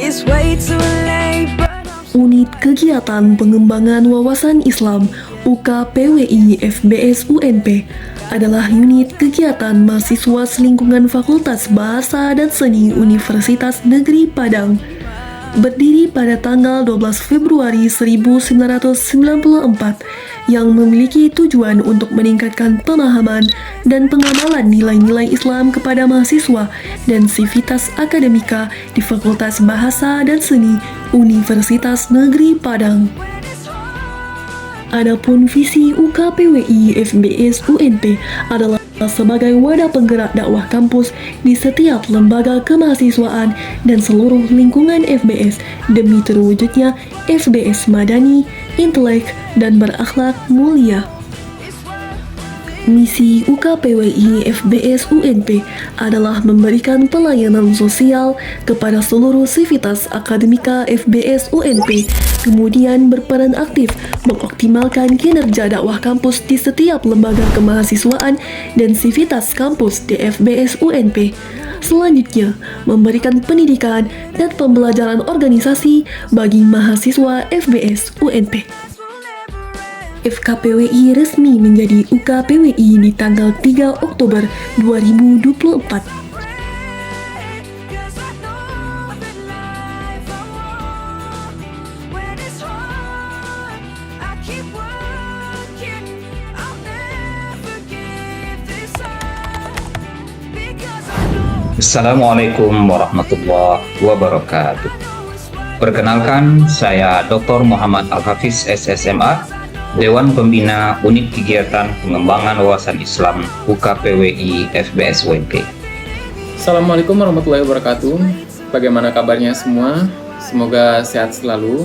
It's way too late, but Unit Kegiatan Pengembangan Wawasan Islam UKPWI FBS UNP adalah unit kegiatan mahasiswa selingkungan Fakultas Bahasa dan Seni Universitas Negeri Padang. Berdiri pada tanggal 12 Februari 1994 yang memiliki tujuan untuk meningkatkan pemahaman dan pengamalan nilai-nilai Islam kepada mahasiswa dan sivitas akademika di Fakultas Bahasa dan Seni Universitas Negeri Padang. Adapun visi UKPWI FBS UNP adalah sebagai wadah penggerak dakwah kampus di setiap lembaga kemahasiswaan dan seluruh lingkungan FBS demi terwujudnya FBS madani, intelek, dan berakhlak mulia. Misi UKPWI FBS UNP adalah memberikan pelayanan sosial kepada seluruh sivitas akademika FBS UNP, kemudian berperan aktif mengoptimalkan kinerja dakwah kampus di setiap lembaga kemahasiswaan dan sivitas kampus di FBS UNP. Selanjutnya, memberikan pendidikan dan pembelajaran organisasi bagi mahasiswa FBS UNP. FKPWI resmi menjadi UKPWI di tanggal 3 Oktober 2024. when it's hard, I keep working. I'll never give this up because I know. Assalamualaikum warahmatullahi wabarakatuh. Perkenalkan, saya Dr. Muhammad Al-Hafiz SSMA, Dewan Pembina Unit Kegiatan Pengembangan Wawasan Islam UKPWI FBS UNP. Assalamualaikum warahmatullahi wabarakatuh. Bagaimana kabarnya semua? Semoga sehat selalu.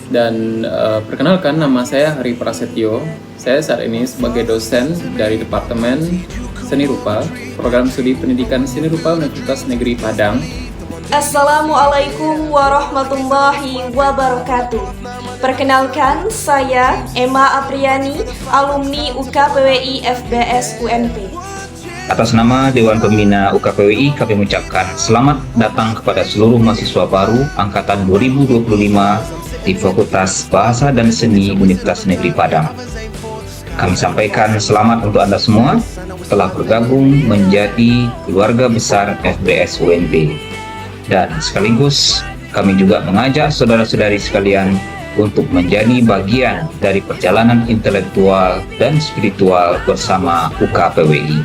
Dan perkenalkan, nama saya Hari Prasetyo. Saya saat ini sebagai dosen dari Departemen Seni Rupa, Program Studi Pendidikan Seni Rupa Universitas Negeri Padang. Assalamualaikum warahmatullahi wabarakatuh. Perkenalkan, saya Emma Apriani, alumni UKPWI FBS UNP. Atas nama Dewan Pembina UKPWI, kami mengucapkan selamat datang kepada seluruh mahasiswa baru Angkatan 2025 di Fakultas Bahasa dan Seni Universitas Negeri Padang. Kami sampaikan selamat untuk Anda semua telah bergabung menjadi keluarga besar FBS UNP. Dan sekaligus kami juga mengajak saudara-saudari sekalian untuk menjadi bagian dari perjalanan intelektual dan spiritual bersama UKPWI.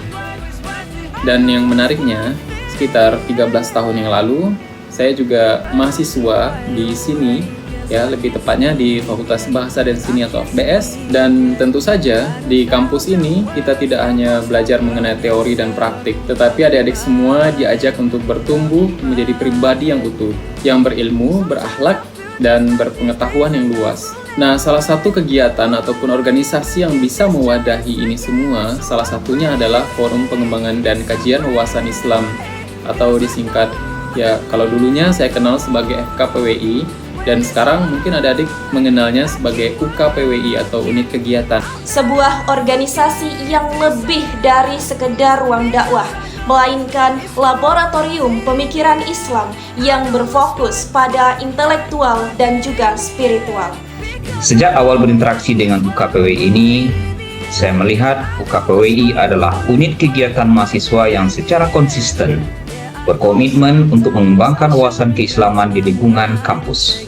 Dan yang menariknya, sekitar 13 tahun yang lalu, saya juga mahasiswa di sini, ya lebih tepatnya di Fakultas Bahasa dan Seni atau FBS. Dan tentu saja di kampus ini kita tidak hanya belajar mengenai teori dan praktik, tetapi adik-adik semua diajak untuk bertumbuh menjadi pribadi yang utuh, yang berilmu, berakhlak, dan berpengetahuan yang luas. Nah, salah satu kegiatan ataupun organisasi yang bisa mewadahi ini semua, salah satunya adalah Forum Pengembangan dan Kajian Wawasan Islam, atau disingkat, ya kalau dulunya saya kenal sebagai FKPWI, dan sekarang mungkin adik-adik mengenalnya sebagai UKPWI atau Unit Kegiatan. Sebuah organisasi yang lebih dari sekedar ruang dakwah, melainkan laboratorium pemikiran Islam yang berfokus pada intelektual dan juga spiritual. Sejak awal berinteraksi dengan UKPWI ini, saya melihat UKPWI adalah unit kegiatan mahasiswa yang secara konsisten berkomitmen untuk mengembangkan wawasan keislaman di lingkungan kampus.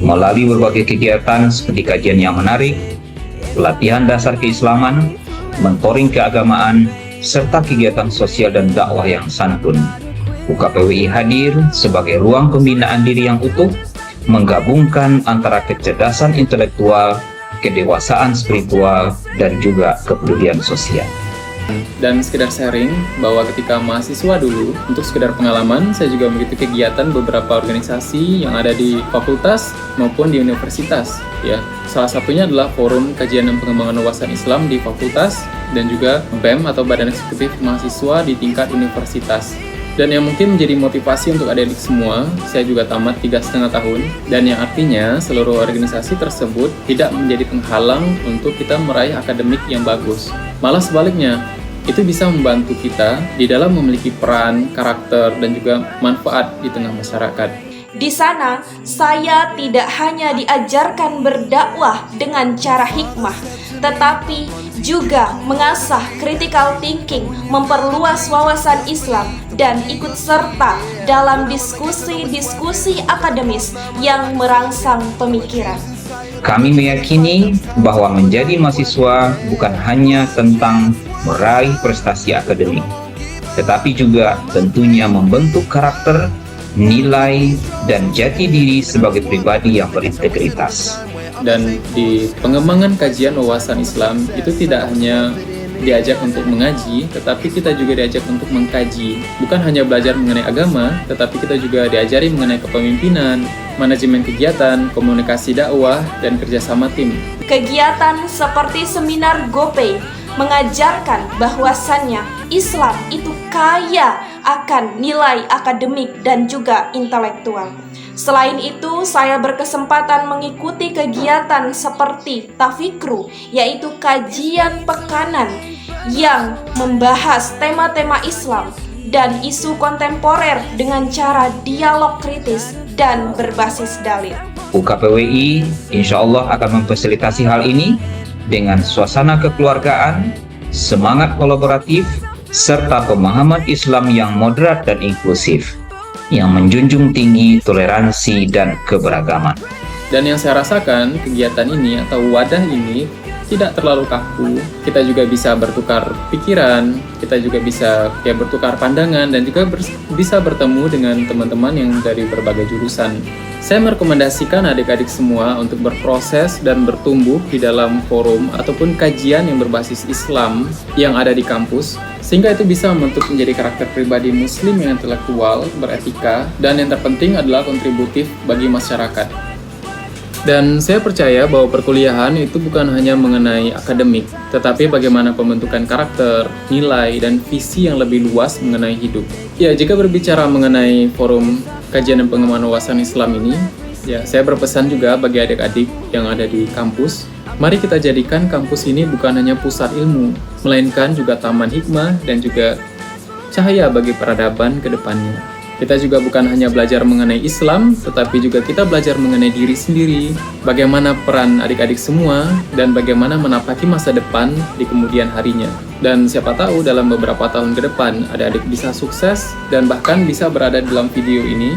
Melalui berbagai kegiatan seperti kajian yang menarik, pelatihan dasar keislaman, mentoring keagamaan, serta kegiatan sosial dan dakwah yang santun. UKPWI hadir sebagai ruang pembinaan diri yang utuh, menggabungkan antara kecerdasan intelektual, kedewasaan spiritual, dan juga kepedulian sosial. Dan sekedar sharing bahwa ketika mahasiswa dulu, untuk sekedar pengalaman, saya juga mengikuti kegiatan beberapa organisasi yang ada di fakultas maupun di universitas. Ya, salah satunya adalah Forum Kajian dan Pengembangan Wawasan Islam di fakultas dan juga BEM atau Badan Eksekutif Mahasiswa di tingkat universitas. Dan yang mungkin menjadi motivasi untuk adik-adik semua, saya juga tamat 3,5 tahun, dan yang artinya seluruh organisasi tersebut tidak menjadi penghalang untuk kita meraih akademik yang bagus. Malah sebaliknya, itu bisa membantu kita di dalam memiliki peran, karakter, dan juga manfaat di tengah masyarakat. Di sana, saya tidak hanya diajarkan berdakwah dengan cara hikmah, tetapi juga mengasah critical thinking, memperluas wawasan Islam, dan ikut serta dalam diskusi-diskusi akademis yang merangsang pemikiran. Kami meyakini bahwa menjadi mahasiswa bukan hanya tentang meraih prestasi akademik, tetapi juga tentunya membentuk karakter, nilai, dan jati diri sebagai pribadi yang berintegritas. Dan di pengembangan kajian wawasan Islam itu tidak hanya diajak untuk mengaji, tetapi kita juga diajak untuk mengkaji. Bukan hanya belajar mengenai agama, tetapi kita juga diajari mengenai kepemimpinan, manajemen kegiatan, komunikasi dakwah, dan kerjasama tim. Kegiatan seperti seminar GoPay mengajarkan bahwasannya Islam itu kaya akan nilai akademik dan juga intelektual. Selain itu, saya berkesempatan mengikuti kegiatan seperti Tafikru, yaitu kajian pekanan yang membahas tema-tema Islam dan isu kontemporer dengan cara dialog kritis dan berbasis dalil. UKPWI insya Allah akan memfasilitasi hal ini dengan suasana kekeluargaan, semangat kolaboratif, serta pemahaman Islam yang moderat dan inklusif, yang menjunjung tinggi toleransi dan keberagaman. Dan yang saya rasakan, kegiatan ini atau wadah ini tidak terlalu kaku. Kita juga bisa bertukar pikiran, kita juga bisa bertukar pandangan, dan juga bisa bertemu dengan teman-teman yang dari berbagai jurusan. Saya merekomendasikan adik-adik semua untuk berproses dan bertumbuh di dalam forum ataupun kajian yang berbasis Islam yang ada di kampus, sehingga itu bisa membentuk menjadi karakter pribadi muslim yang intelektual, beretika, dan yang terpenting adalah kontributif bagi masyarakat. Dan saya percaya bahwa perkuliahan itu bukan hanya mengenai akademik, tetapi bagaimana pembentukan karakter, nilai, dan visi yang lebih luas mengenai hidup. Ya, jika berbicara mengenai forum kajian dan pengembangan wawasan Islam ini, ya saya berpesan juga bagi adik-adik yang ada di kampus, mari kita jadikan kampus ini bukan hanya pusat ilmu, melainkan juga taman hikmah dan juga cahaya bagi peradaban ke depannya. Kita juga bukan hanya belajar mengenai Islam, tetapi juga kita belajar mengenai diri sendiri, bagaimana peran adik-adik semua, dan bagaimana menapaki masa depan di kemudian harinya. Dan siapa tahu dalam beberapa tahun ke depan, adik-adik bisa sukses dan bahkan bisa berada dalam video ini.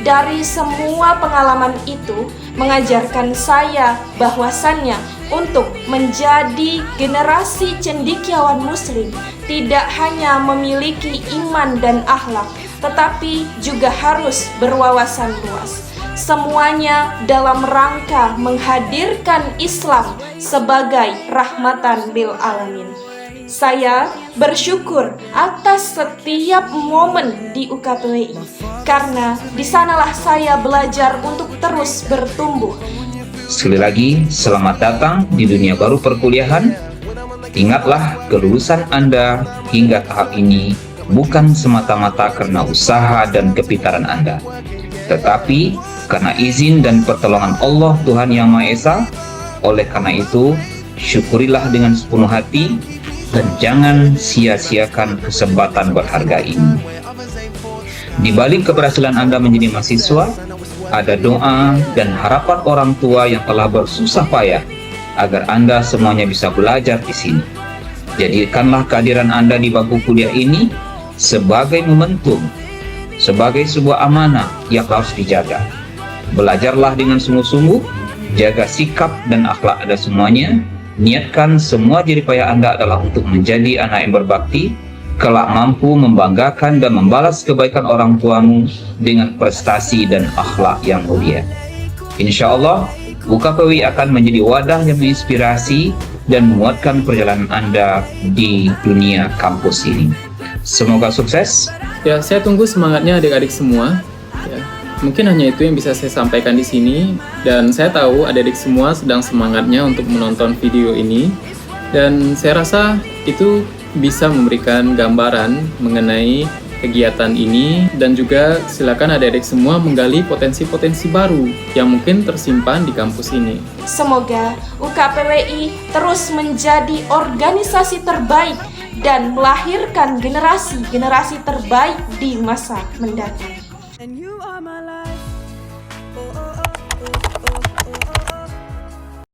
Dari semua pengalaman itu, mengajarkan saya bahwasannya untuk menjadi generasi cendekiawan muslim, tidak hanya memiliki iman dan akhlak, tetapi juga harus berwawasan luas. Semuanya dalam rangka menghadirkan Islam sebagai rahmatan lil alamin. Saya bersyukur atas setiap momen di UKPWI, karena di sanalah saya belajar untuk terus bertumbuh. Sekali lagi, selamat datang di dunia baru perkuliahan. Ingatlah, kelulusan Anda hingga tahap ini bukan semata-mata karena usaha dan kepintaran Anda, tetapi karena izin dan pertolongan Allah Tuhan Yang Maha Esa. Oleh karena itu, syukurilah dengan sepenuh hati dan jangan sia-siakan kesempatan berharga ini. Di balik keberhasilan Anda menjadi mahasiswa, ada doa dan harapan orang tua yang telah bersusah payah agar Anda semuanya bisa belajar di sini. Jadikanlah kehadiran Anda di bangku kuliah ini sebagai momentum, sebagai sebuah amanah yang harus dijaga. Belajarlah dengan sungguh-sungguh, jaga sikap dan akhlak Anda semuanya. Niatkan semua jeripayah Anda adalah untuk menjadi anak yang berbakti, kelak mampu membanggakan dan membalas kebaikan orang tuamu dengan prestasi dan akhlak yang mulia. Insya Allah, UKPWI akan menjadi wadah yang menginspirasi dan menguatkan perjalanan Anda di dunia kampus ini. Semoga sukses. Ya, saya tunggu semangatnya adik-adik semua. Ya, mungkin hanya itu yang bisa saya sampaikan di sini. Dan saya tahu adik-adik semua sedang semangatnya untuk menonton video ini. Dan saya rasa itu bisa memberikan gambaran mengenai kegiatan ini. Dan juga silakan adik-adik semua menggali potensi-potensi baru yang mungkin tersimpan di kampus ini. Semoga UKPWI terus menjadi organisasi terbaik dan melahirkan generasi-generasi terbaik di masa mendatang. And you are my life.